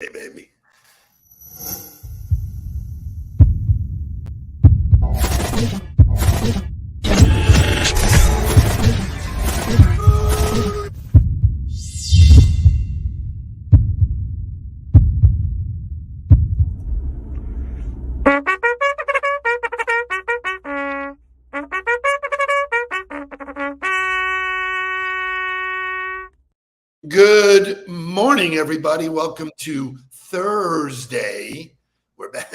Hey, baby. Good morning, everybody. Welcome to Thursday. We're back.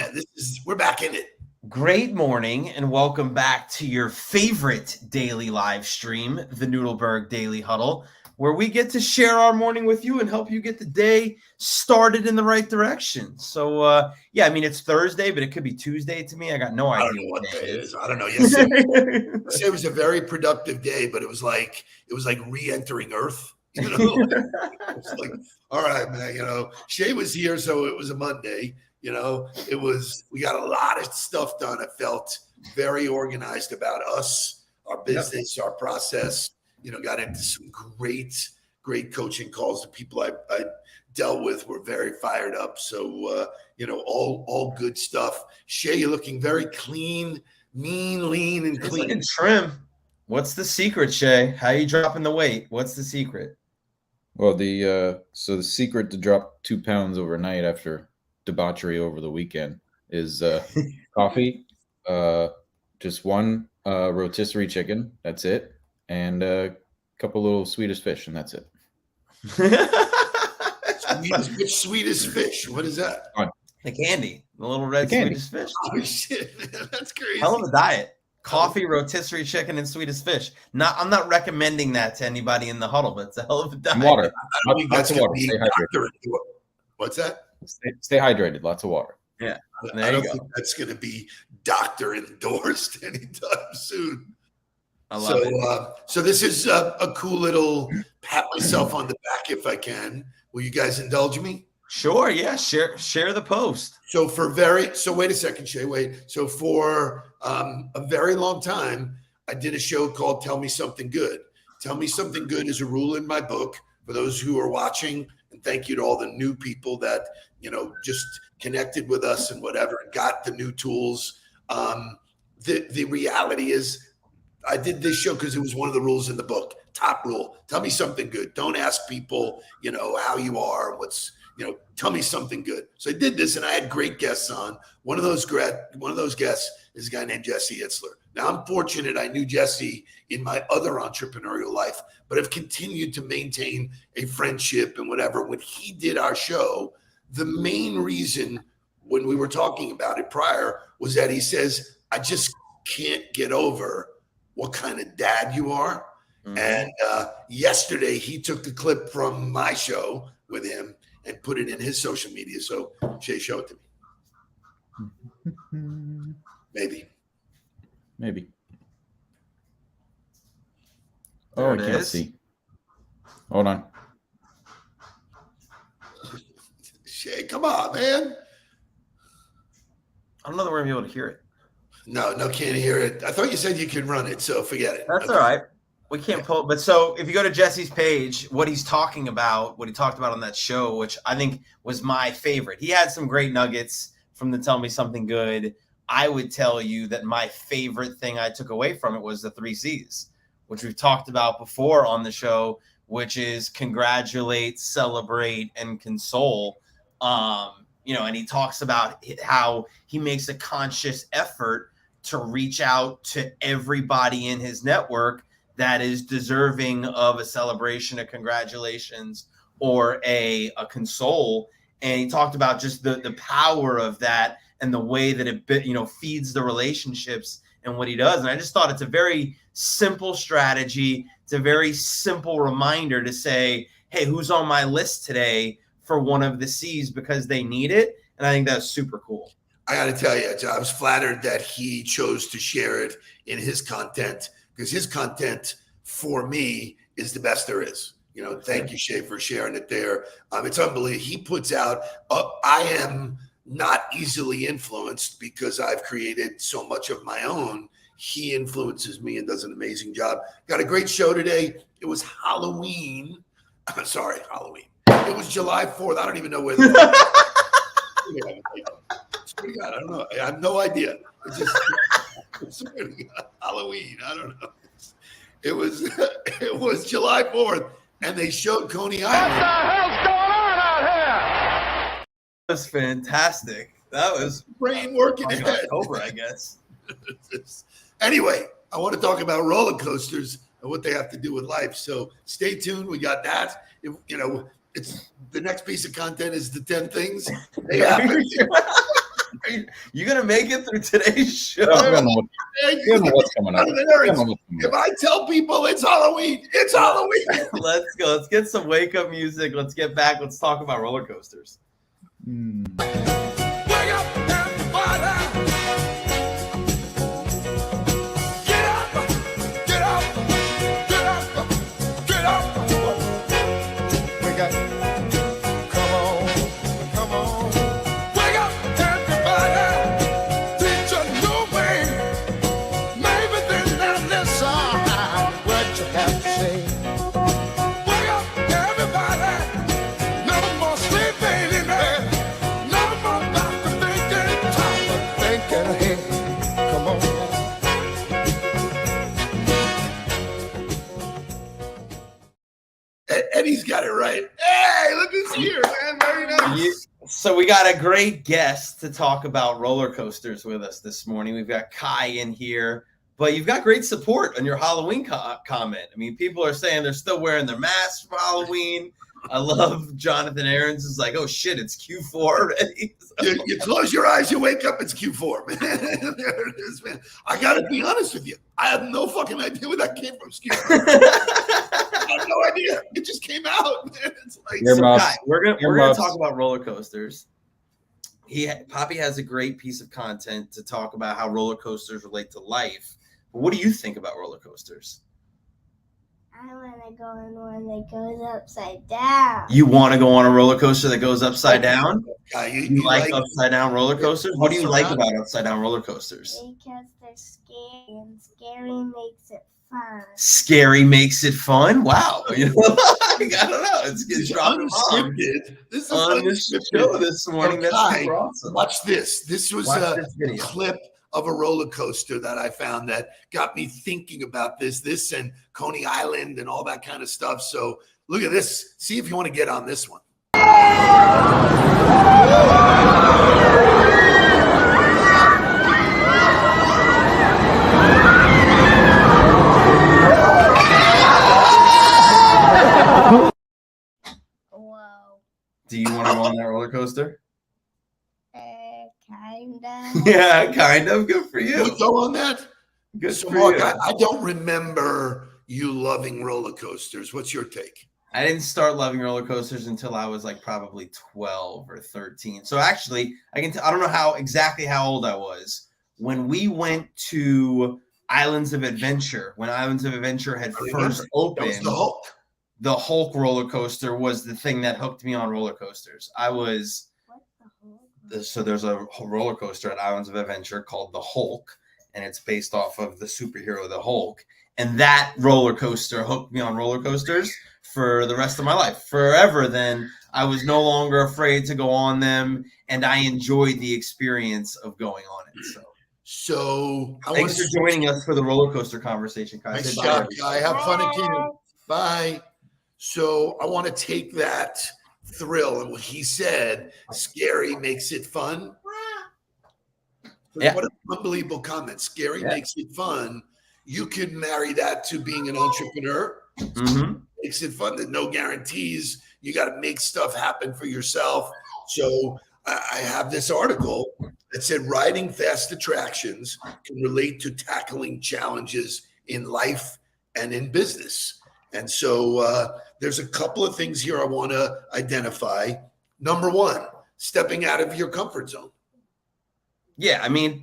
We're back in it. Great morning and welcome back to your favorite daily live stream, the Nudelberg Daily Huddle, where we get to share our morning with you and help you get the day started in the right direction. So, it's Thursday, but it could be Tuesday to me. I got no idea. I don't know what day it is. I don't know. Yesterday was a very productive day, but it was like re-entering Earth. It's like, all right, man. Shay was here, so it was a Monday. We got a lot of stuff done. I felt very organized about us, our business, our process. Got into some great coaching calls. The people I dealt with were very fired up. So, all good stuff. Shay, you're looking very clean, mean, lean, and clean. Looking trim. What's the secret, Shay? How are you dropping the weight? What's the secret? Well, the secret to drop 2 pounds overnight after debauchery over the weekend is coffee, just one rotisserie chicken, that's it, and a couple little Swedish fish, and that's it. Which Swedish fish? What is that? The candy, the little red Swedish fish. Oh shit, man, that's crazy. Hell of a diet. Coffee, rotisserie chicken, and Swedish fish. I'm not recommending that to anybody in the huddle, but it's a hell of a diet. Water. Lots of water. Stay hydrated. What's that? Stay hydrated. Lots of water. Yeah. I don't think that's going to be doctor endorsed anytime soon. I love it. So this is a cool little pat myself on the back if I can. Will you guys indulge me? Sure. Yeah. Share the post. So wait a second, Shay. Wait. So for a very long time, I did a show called Tell Me Something Good. Tell Me Something Good is a rule in my book for those who are watching. And thank you to all the new people that, just connected with us and whatever, and got the new tools. The reality is I did this show because it was one of the rules in the book. Top rule. Tell me something good. Don't ask people, how you are, tell me something good. So I did this and I had great guests on. One of those guests is a guy named Jesse Itzler. Now I'm fortunate I knew Jesse in my other entrepreneurial life, but I've continued to maintain a friendship and whatever. When he did our show, the main reason when we were talking about it prior was that he says, I just can't get over what kind of dad you are. Mm-hmm. And yesterday he took the clip from my show with him and put it in his social media. So Shay, show it to me. Maybe. Oh, I can't see. Hold on. Shay, come on, man. I don't know that we're going to be able to hear it. No, can't hear it. I thought you said you could run it, so forget it. That's okay. All right. We can't pull it. But so if you go to Jesse's page, what he talked about on that show, which I think was my favorite. He had some great nuggets from the Tell Me Something Good. I would tell you that my favorite thing I took away from it was the 3 C's, which we've talked about before on the show, which is congratulate, celebrate, and console. And he talks about how he makes a conscious effort to reach out to everybody in his network that is deserving of a celebration, a congratulations, or a console. And he talked about just the power of that and the way that it, feeds the relationships and what he does. And I just thought it's a very simple strategy. It's a very simple reminder to say, hey, who's on my list today for one of the C's because they need it. And I think that's super cool. I got to tell you, I was flattered that he chose to share it in his content, because his content for me is the best there is. Thank you, Shay, for sharing it there. It's unbelievable. He puts out, I am not easily influenced because I've created so much of my own. He influences me and does an amazing job. Got a great show today. It was Halloween. Halloween. It was July 4th. I don't even know when. Swear to God, I don't know. I have no idea. It's just swear to God, Halloween. I don't know. It was July 4th, and they showed Coney Island. What the hell's going on out here? That was fantastic. That was Brain working like ahead. October, I guess. Anyway, I want to talk about roller coasters and what they have to do with life. So stay tuned. We got that. It's the next piece of content is the 10 things. They happen. You gonna make it through today's show? I don't know what's coming up. If I tell people it's Halloween, it's Halloween. Let's go. Let's get some wake up music. Let's get back. Let's talk about roller coasters. Wake up, everybody. Get up, get up, get up, get up. We got, come on. Wake up, everybody. Teach a new way. Maybe then they'll listen what you have to say. Wake up, everybody. No more sleeping in bed. No more about the thinking, time of thinking ahead. Come on. Eddie's got it right. Hey, look who's here, man. Very nice. So we got a great guest to talk about roller coasters with us this morning. We've got Kai in here, but you've got great support on your Halloween comment. I mean, people are saying they're still wearing their masks for Halloween. I love Jonathan Aarons is like, oh shit, it's Q4 already. So. You close your eyes, you wake up, it's Q4, man. There it is, man. I got to be honest with you. I have no fucking idea where that came from. Excuse me. I have no idea. It just came out, man. It's like, So, Kai, we're gonna talk about roller coasters. Poppy has a great piece of content to talk about how roller coasters relate to life. But what do you think about roller coasters? I want to go on one that goes upside down. You want to go on a roller coaster that goes upside down? you like upside down roller coasters? What do you like about upside down roller coasters? Because they're scary, and scary makes it fun. Scary makes it fun? Wow. I don't know. It's dropping unscripted. This is on this show this morning. That's super awesome. Watch this. This was a clip of a roller coaster that I found that got me thinking about this and Coney Island and all that kind of stuff. So look at this. See if you want to get on this one. Whoa. Do you want to go on that roller coaster? Kinda. Yeah, kind of. Good for you. You go on that? Good So for Mark, you. I don't remember you loving roller coasters. What's your take? I didn't start loving roller coasters until I was like probably 12 or 13. So actually, I don't know exactly how old I was when we went to Islands of Adventure. When Islands of Adventure had first opened, That was the Hulk. The Hulk roller coaster was the thing that hooked me on roller coasters. So there's a roller coaster at Islands of Adventure called the Hulk, and it's based off of the superhero, the Hulk. And that roller coaster hooked me on roller coasters for the rest of my life. Forever then, I was no longer afraid to go on them, and I enjoyed the experience of going on it. So thanks for joining us for the roller coaster conversation, Kai. Nice job, Kai. Have fun at Kingdom. Bye. So I want to take that thrill and what he said, scary makes it fun. Yeah. What an unbelievable comment. Scary makes it fun. You could marry that to being an entrepreneur. Mm-hmm. Makes it fun. There's no guarantees. You got to make stuff happen for yourself. So I have this article that said riding fast attractions can relate to tackling challenges in life and in business. And so there's a couple of things here I want to identify. Number one, stepping out of your comfort zone. Yeah, I mean,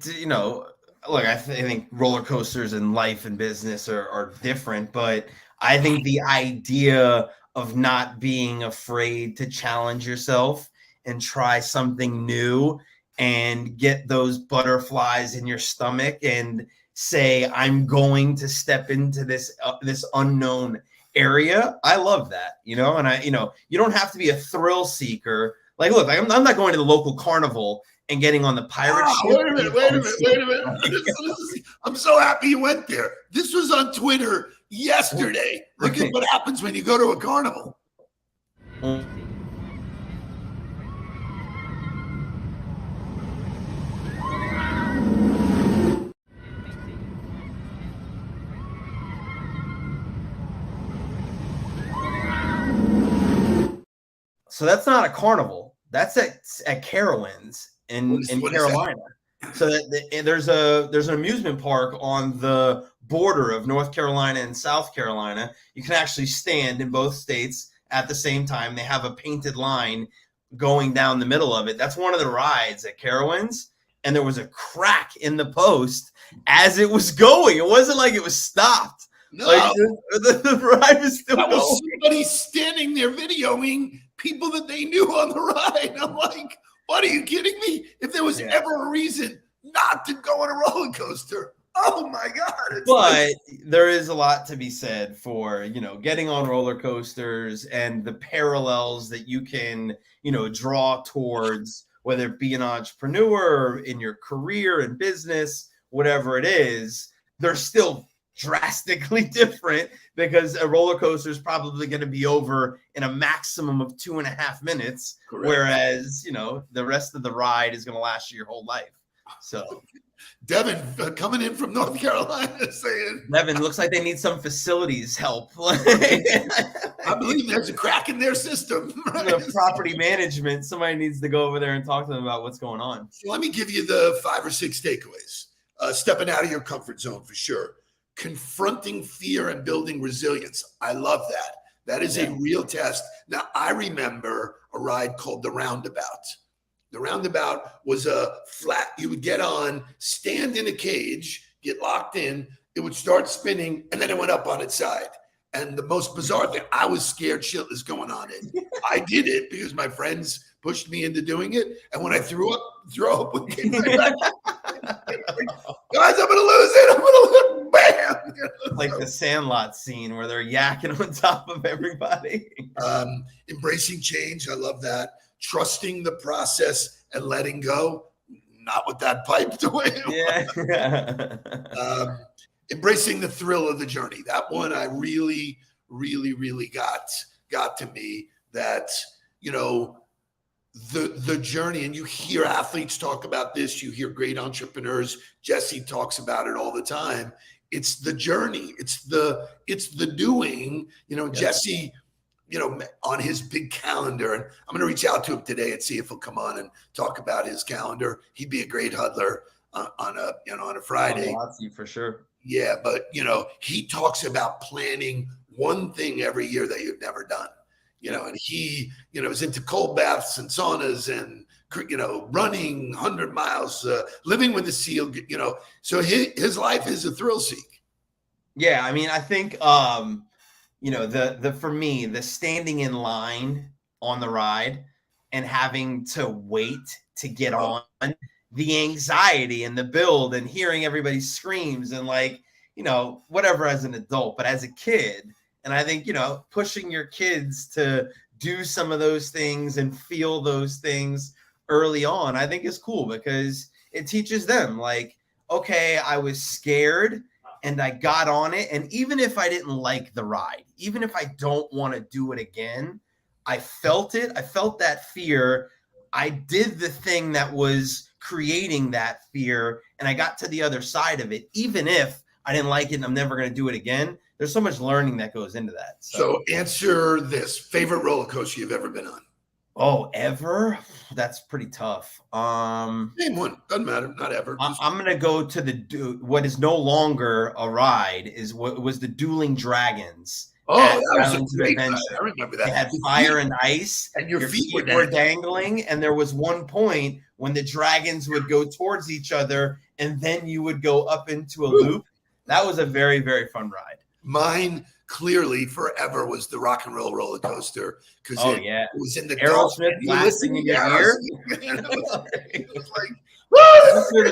look, I think roller coasters in life and business are different, but I think the idea of not being afraid to challenge yourself and try something new and get those butterflies in your stomach and say, I'm going to step into this unknown area, I love that, you know. And you don't have to be a thrill seeker. Like, look, I'm not going to the local carnival and getting on the pirate ship. Wait a minute. I'm so happy you went there. This was on Twitter yesterday. Look at what happens when you go to a carnival. So that's not a carnival. That's at Carowinds in Carolina. So there's an amusement park on the border of North Carolina and South Carolina. You can actually stand in both states at the same time. They have a painted line going down the middle of it. That's one of the rides at Carowinds. And there was a crack in the post as it was going. It wasn't like it was stopped. No, like the ride was still going. Was somebody standing there videoing people that they knew on the ride. I'm like, what, are you kidding me? If there was ever a reason not to go on a roller coaster, oh my God. But there is a lot to be said for, getting on roller coasters and the parallels that you can, draw towards, whether it be an entrepreneur or in your career and business, whatever it is. They're still drastically different because a roller coaster is probably going to be over in a maximum of 2.5 minutes. Correct. Whereas, the rest of the ride is going to last you your whole life. So Devin coming in from North Carolina saying, Devin, looks like they need some facilities help. I believe there's a crack in their system. Right? Property management. Somebody needs to go over there and talk to them about what's going on. So let me give you the 5 or 6 takeaways. Stepping out of your comfort zone for sure. Confronting fear and building resilience. I love that. That is a real test. Now, I remember a ride called the Roundabout. The Roundabout was a flat, you would get on, stand in a cage, get locked in, it would start spinning, and then it went up on its side. And the most bizarre thing, I was scared shitless going on it. I did it because my friends pushed me into doing it. And when I threw up, we came right back. Guys, I'm going to lose it. I'm going to lose it. Bam. Like the Sandlot scene where they're yakking on top of everybody. Embracing change. I love that. Trusting the process and letting go. Not with that pipe the way it was. Embracing the thrill of the journey. That one I really, really, really got to me. That, the journey, and you hear athletes talk about this, you hear great entrepreneurs, Jesse talks about it all the time. It's the journey, it's the doing, Jesse, on his big calendar, and I'm going to reach out to him today and see if he'll come on and talk about his calendar. He'd be a great huddler on a Friday. For sure. Yeah, but he talks about planning one thing every year that you've never done. And he, is into cold baths and saunas and, running 100 miles, living with the SEAL, so his life is a thrill seek. Yeah. I mean, I think, for me, the standing in line on the ride and having to wait to get on, the anxiety and the build and hearing everybody screams and whatever as an adult, but as a kid. And I think, pushing your kids to do some of those things and feel those things early on, I think is cool because it teaches them okay, I was scared and I got on it. And even if I didn't like the ride, even if I don't want to do it again, I felt it. I felt that fear. I did the thing that was creating that fear and I got to the other side of it. Even if I didn't like it and I'm never going to do it again, there's so much learning that goes into that. So answer this: favorite roller coaster you've ever been on? Oh, ever? That's pretty tough. Name one. Doesn't matter. Not ever. I'm going to go to what is no longer a ride is what was the Dueling Dragons. Oh, that was a great ride. I remember that. They had fire and ice. And your feet were dangling. And there was one point when the dragons would go towards each other and then you would go up into a loop. That was a very, very fun ride. Mine clearly forever was the rock and roll roller coaster because it was in the Aerosmith blasting in your ear. It was like,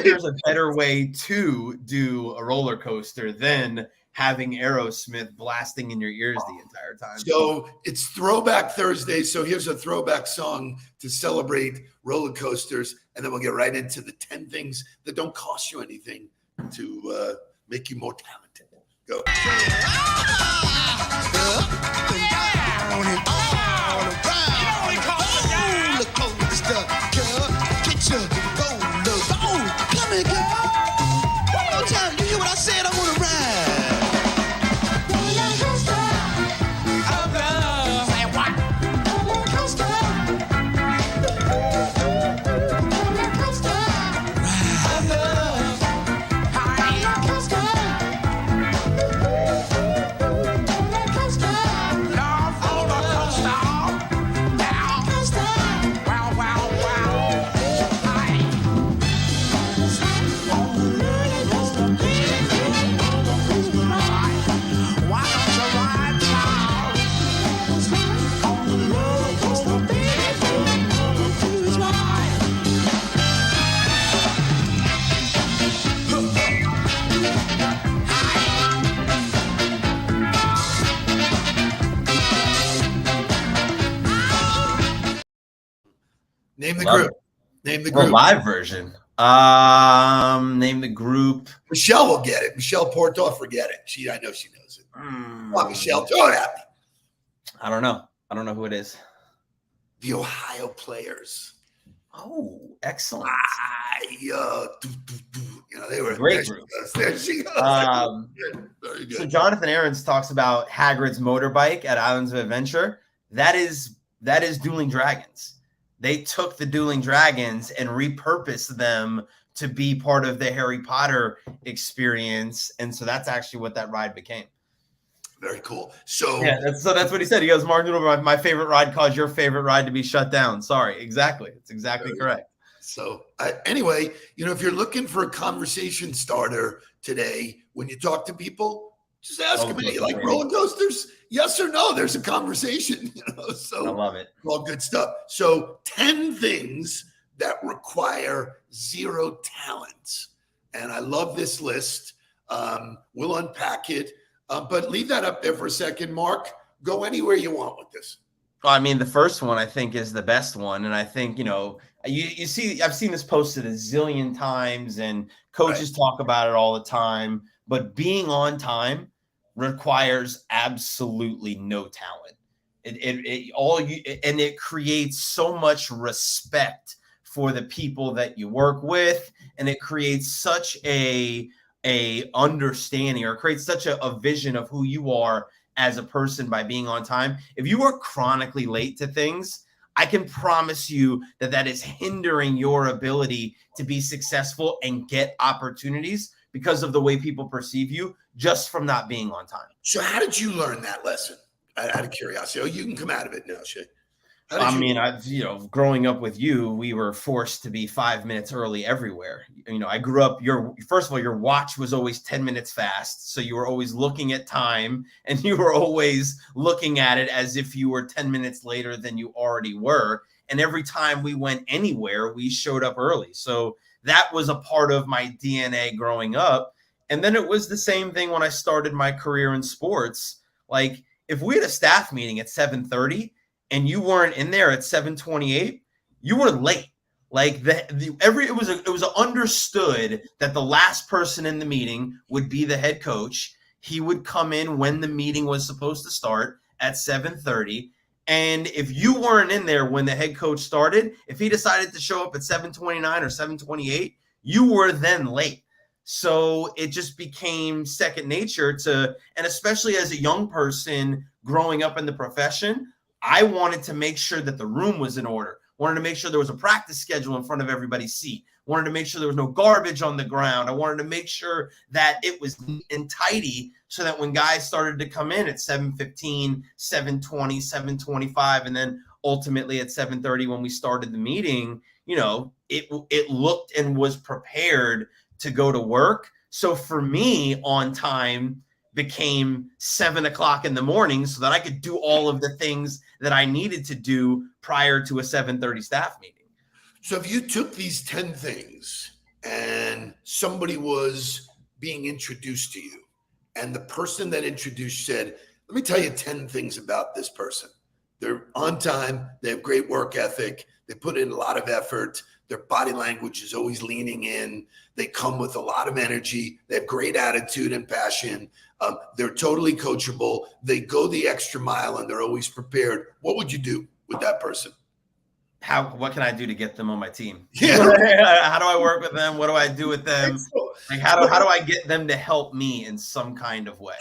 There's a better way to do a roller coaster than having Aerosmith blasting in your ears the entire time. So it's Throwback Thursday. So here's a throwback song to celebrate roller coasters. And then we'll get right into the 10 things that don't cost you anything to make you more talented. Go. Name the Love group. it. Name the Well, group. live version. Name the group. Michelle will get it. Michelle Portoff, forget it. I know she knows it. Come on, Michelle, throw it at me. I don't know. I don't know who it is. The Ohio Players. Oh, excellent. They were Great there she group. goes. There she goes. Very good. So Jonathan Aarons talks about Hagrid's motorbike at Islands of Adventure. That is Dueling Dragons. They took the Dueling Dragons and repurposed them to be part of the Harry Potter experience. And so that's actually what that ride became. Very cool. So that's what he said. He goes, Mark Nudelberg, my favorite ride caused your favorite ride to be shut down. Sorry. Exactly. It's exactly correct. So anyway, if you're looking for a conversation starter today, when you talk to people, just ask them, hey, you like roller coasters? Yes or no? There's a conversation, So I love it. All good stuff. So 10 things that require zero talent. And I love this list. We'll unpack it. But leave that up there for a second, Mark. Go anywhere you want with this. Well, I mean, the first one I think is the best one. And I think, you see, I've seen this posted a zillion times and coaches talk about it all the time, but being on time requires absolutely no talent. It creates so much respect for the people that you work with. And it creates such a understanding, or creates such a vision of who you are as a person by being on time. If you are chronically late to things, I can promise you that is hindering your ability to be successful and get opportunities because of the way people perceive you just from not being on time. So how did you learn that lesson? Out of curiosity. Oh, you can come out of it now, Shay. Growing up with you, we were forced to be 5 minutes early everywhere. I grew up, first of all, your watch was always 10 minutes fast. So you were always looking at time and you were always looking at it as if you were 10 minutes later than you already were. And every time we went anywhere, we showed up early. So that was a part of my DNA growing up. And then it was the same thing when I started my career in sports. Like if we had a staff meeting at 7:30, and you weren't in there at 7:28, you were late. Like it was understood that the last person in the meeting would be the head coach. He would come in when the meeting was supposed to start at 7:30. And if you weren't in there when the head coach started, if he decided to show up at 7:29 or 7:28, you were then late. So it just became second nature and especially as a young person growing up in the profession, I wanted to make sure that the room was in order. Wanted to make sure there was a practice schedule in front of everybody's seat. Wanted to make sure there was no garbage on the ground. I wanted to make sure that it was neat and tidy so that when guys started to come in at 7:15, 7:20, 7:25, and then ultimately at 7:30 when we started the meeting, it looked and was prepared to go to work. So for me, on time became 7:00 in the morning so that I could do all of the things that I needed to do prior to a 7:30 staff meeting. So if you took these 10 things and somebody was being introduced to you and the person that introduced said, let me tell you 10 things about this person. They're on time. They have great work ethic. They put in a lot of effort. Their body language is always leaning in. They come with a lot of energy. They have great attitude and passion. They're totally coachable. They go the extra mile and they're always prepared. What would you do with that person? What can I do to get them on my team? Yeah. How do I work with them? What do I do with them? Like, how do I get them to help me in some kind of way?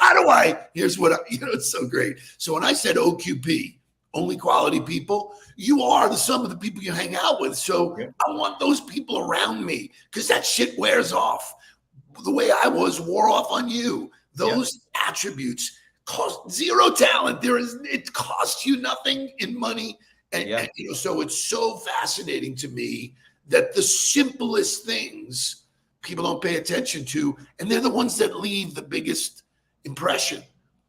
Here's what, it's so great. So when I said OQP, only quality people, you are the sum of the people you hang out with. So I want those people around me because that shit wears off. The way I wore off on you. Those attributes cost zero talent. It costs you nothing in money. And so it's so fascinating to me that the simplest things people don't pay attention to, and they're the ones that leave the biggest impression.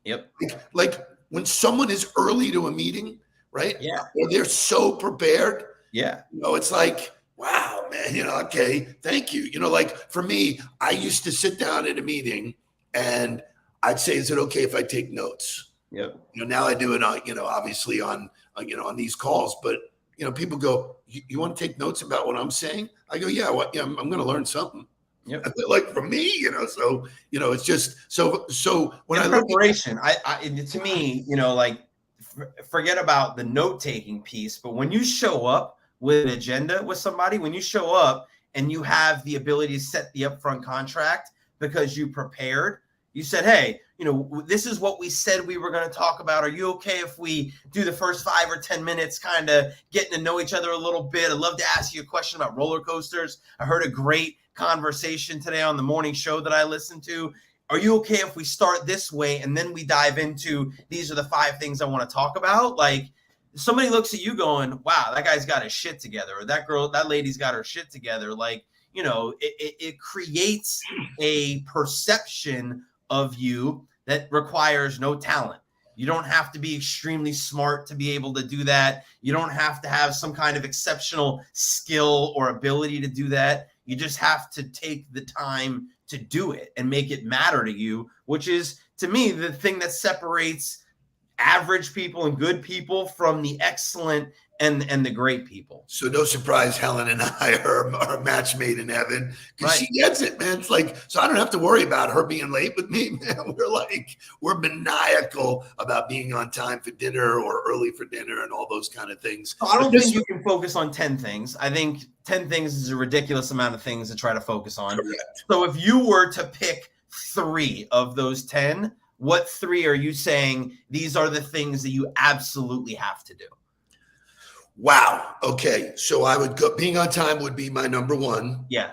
Yep. Like when someone is early to a meeting, right? Yeah. Or they're so prepared. Yeah. It's like, wow, man, okay, thank you. Like for me, I used to sit down at a meeting and I'd say, is it okay if I take notes? Yep. Now I do it on, obviously on these calls, but people go, you want to take notes about what I'm saying? I go, yeah, I'm going to learn something. Yep. Like for me, so it's just so when in preparation, to me, like forget about the note taking piece, but when you show up with an agenda with somebody, when you show up and you have the ability to set the upfront contract because you prepared, you said, hey, this is what we said we were going to talk about. Are you okay if we do the first 5 or 10 minutes kind of getting to know each other a little bit? I'd love to ask you a question about roller coasters. I heard a great conversation today on the morning show that I listened to. Are you okay if we start this way and then we dive into these are the 5 things I want to talk about? Like somebody looks at you going, wow, that guy's got his shit together, or that lady's got her shit together. Like, it creates a perception of you that requires no talent. You don't have to be extremely smart to be able to do that. You don't have to have some kind of exceptional skill or ability to do that. You just have to take the time to do it and make it matter to you, which is, to me, the thing that separates average people and good people from the excellent and the great people. So no surprise, Helen and I are a match made in heaven because she gets it, man. It's like, so I don't have to worry about her being late with me, man. We're maniacal about being on time for dinner or early for dinner and all those kind of things. So I don't think you can focus on 10 things. I think 10 things is a ridiculous amount of things to try to focus on. Correct. So if you were to pick 3 of those 10, what 3 are you saying these are the things that you absolutely have to do? Wow. Okay. So I would go, being on time would be my number 1. Yeah.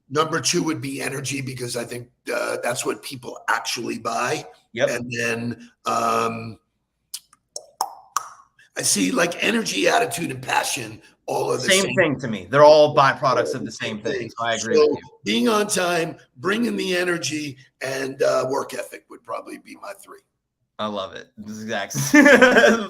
Number 2 would be energy, because I think that's what people actually buy. Yep. And then I see like energy, attitude, and passion. All of the same thing to me. They're all byproducts of the same thing. So I agree with you. Being on time, bringing the energy, and work ethic would probably be my 3. I love it. It's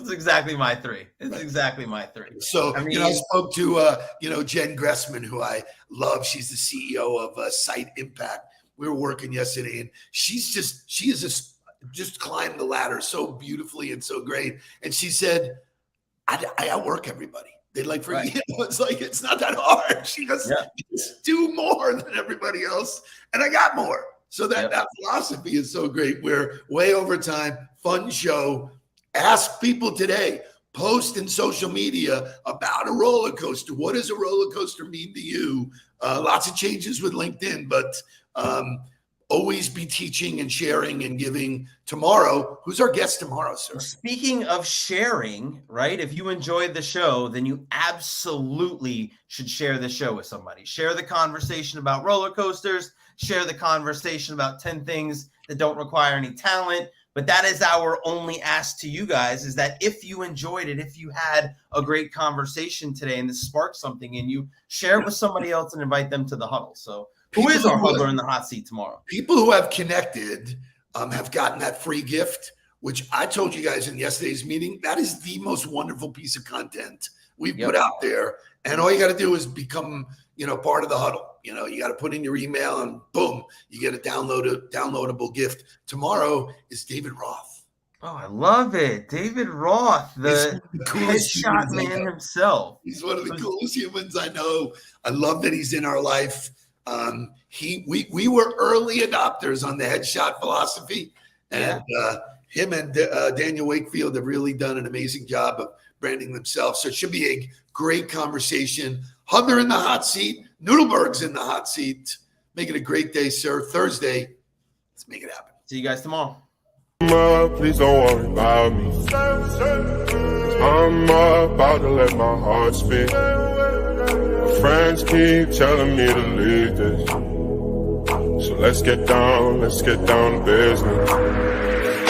exactly my 3. It's exactly my 3. So, I spoke to, Jen Gressman, who I love. She's the CEO of Site Impact. We were working yesterday, and she is just climbed the ladder so beautifully and so great. And she said, I outwork everybody. They it's like, it's not that hard. She goes, just do more than everybody else. And I got more. So that philosophy is so great. We're way over time, fun show. Ask people today, post in social media about a roller coaster. What does a roller coaster mean to you? Lots of changes with LinkedIn, but always be teaching and sharing and giving. Tomorrow, who's our guest tomorrow, sir? Speaking of sharing, right? If you enjoyed the show, then you absolutely should share the show with somebody. Share the conversation about roller coasters. Share the conversation about 10 things that don't require any talent. But that is our only ask to you guys, is that if you enjoyed it, if you had a great conversation today and this sparked something in you, share it with somebody else and invite them to the huddle. So who is our huddler in the hot seat tomorrow? People who have connected have gotten that free gift, which I told you guys in yesterday's meeting. That is the most wonderful piece of content we've put out there. And all you got to do is become, part of the huddle. You know, you got to put in your email and boom, you get a downloadable gift. Tomorrow is David Roth. Oh, I love it. David Roth, the coolest headshot humans I man know. himself. He's one of the coolest humans I know. I love that he's in our life. We were early adopters on the headshot philosophy, and him and Daniel Wakefield have really done an amazing job of branding themselves. So it should be a great conversation. Huddle in the hot seat. Nudelberg's in the hot seat. Make it a great day, sir. Thursday. Let's make it happen. See you guys tomorrow. Please don't worry about me. I'm about to let my heart speak. My friends keep telling me to leave this. So let's get down to business.